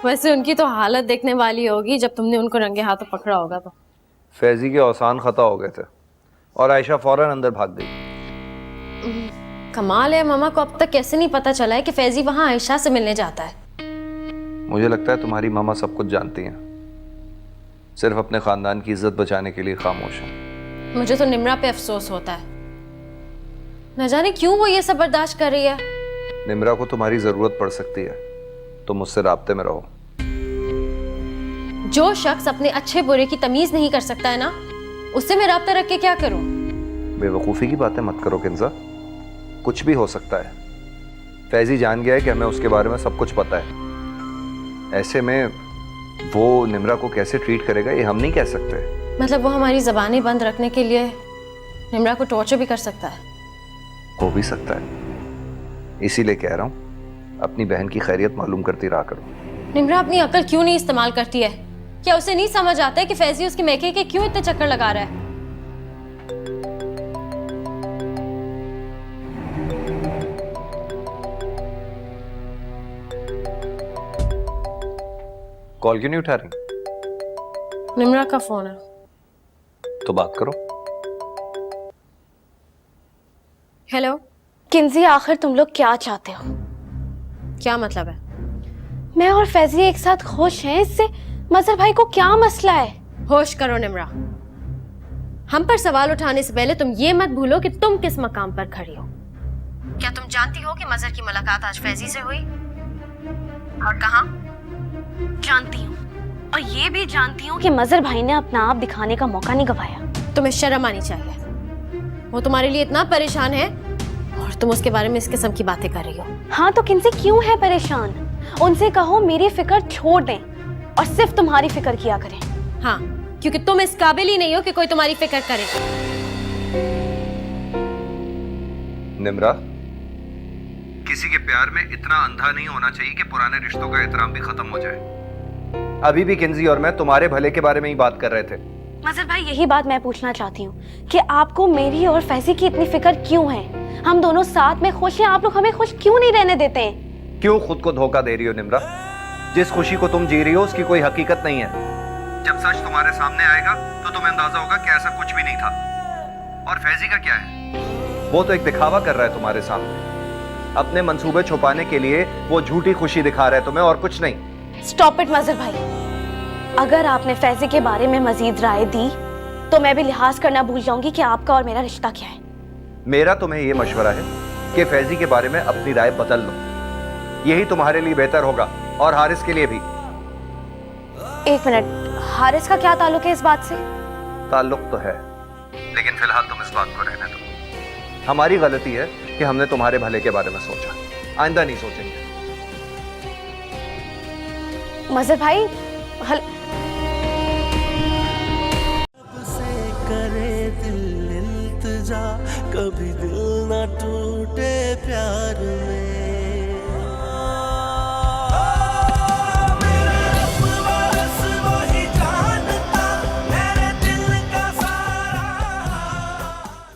वैसे उनकी तो हालत देखने वाली होगी जब तुमने उनको रंगे हाथों पकड़ा होगा तो। फैजी के औसान खता हो गए थे और आयशा फौरन अंदर भाग गई। कमाल है, मामा को अब तक कैसे नहीं पता चला है कि फैजी वहां आयशा से मिलने जाता है। मुझे लगता है तुम्हारी मामा सब कुछ जानती हैं, सिर्फ अपने खानदान की इज्जत बचाने के लिए खामोश हैं। मुझे तो निम्रा पे अफसोस होता है, न जाने क्यों वो ये सब बर्दाश्त कर रही है। निम्रा को तुम्हारी जरूरत पड़ सकती है, तुम मुझसे राब्ते में रहो। जो शख्स अपने अच्छे बुरे की तमीज नहीं कर सकता है ना, उससे मैं राब्ता रख के क्या करूं? बेवकूफ़ी की बातें मत करो किंजा, कुछ भी हो सकता है। फैजी जान गया है कि हमें उसके बारे में सब कुछ पता है। ऐसे में वो निम्रा को कैसे ट्रीट करेगा ये हम नहीं कह सकते। मतलब वो हमारी जबानें बंद रखने के लिए निम्रा को टॉर्चर भी कर सकता है? हो भी सकता है, इसीलिए कह रहा हूँ अपनी बहन की खैरियत मालूम करती रहा करो। निम्रा अपनी अकल क्यों नहीं इस्तेमाल करती है? क्या उसे नहीं समझ आता है कि फैजी उसके मैके के क्यों इतने चक्कर लगा रहा है? कॉल क्यों नहीं उठा रही? निम्रा का फोन है। तो बात करो। हेलो। किंजी, आखिर तुम लोग क्या चाहते हो? क्या मतलब है? मैं और फैजी एक साथ खुश हैं, इससे मजहर भाई को क्या मसला है? होश करो निम्रा, हम पर सवाल उठाने से पहले तुम ये मत भूलो कि तुम किस मकाम पर खड़ी हो। क्या तुम जानती हो कि मजहर की मुलाकात आज फैजी से हुई और कहाँ? जानती हूँ, और ये भी जानती हूँ कि मजहर भाई ने अपना आप दिखाने का मौका नहीं गवाया। तुम्हें शर्म आनी चाहिए। वो तुम्हारे लिए इतना परेशान है और तुम उसके बारे में इस किस्म की बातें कर रही हो। हाँ तो किंजी क्यों है परेशान? उनसे कहो मेरी फिक्र छोड़ दें और सिर्फ तुम्हारी फिक्र किया करें। हाँ, क्योंकि तुम इस काबिल ही नहीं हो कि कोई तुम्हारी फिक्र करे। निम्रा, किसी के प्यार में इतना अंधा नहीं होना चाहिए कि पुराने रिश्तों का एहतराम भी खत्म हो जाए। अभी भी किंजी और मैं तुम्हारे भले के बारे में ही बात कर रहे थे। मजहर भाई, यही बात मैं पूछना चाहती हूँ कि आपको मेरी और फैजी की इतनी फिक्र क्यों है? हम दोनों साथ में खुश हैं, आप लोग हमें खुश क्यों नहीं रहने देते हैं? क्यों खुद को धोखा दे रही हो निम्रा? जिस खुशी को तुम जी रही हो उसकी कोई हकीकत नहीं है। जब सच तुम्हारे सामने आएगा तो तुम्हें अंदाजा होगा कि ऐसा कुछ भी नहीं था। और फैजी का क्या है? वो तो एक दिखावा कर रहा है तुम्हारे सामने। अपने मंसूबे छुपाने के लिए वो झूठी खुशी दिखा रहा है तुम्हें, और कुछ नहीं। स्टॉप इट मजहर भाई, अगर आपने फैजी के बारे में मजीद राय दी तो मैं भी लिहाज करना भूल जाऊंगी कि आपका और मेरा रिश्ता क्या है। मेरा तुम्हें यह मशवरा है कि फैजी के बारे में अपनी राय बदल लो, यही तुम्हारे लिए बेहतर होगा और हारिस के लिए भी। एक मिनट, हारिस का क्या ताल्लुक है इस बात से? ताल्लुक तो है, लेकिन फिलहाल तुम इस बात को रहने दो। हमारी गलती है कि हमने तुम्हारे भले के बारे में सोचा, आइंदा नहीं सोचेंगे। मजहर भाई करे दिल इल्तिजा, कभी दिल